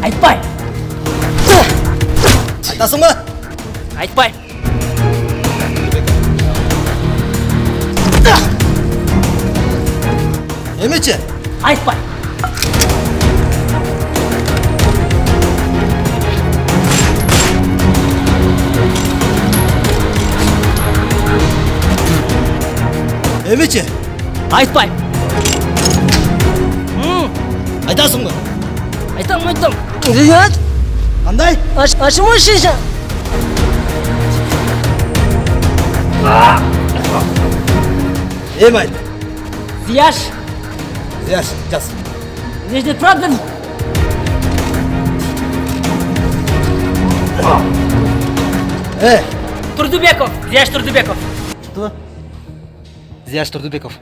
Айтпай! Айтасың ба? Айтпай! Емече? Айтпай! Емече? Айтпай! Айтасың ба? Айтам, айтам! Ринат, Қандай? ашымай шешен. Ем айт. Зияш! Зияш, жаз. Нежный правда? Е, Турдубеков! Зияш Турдубеков! что? Зияш Тұрдыбеков.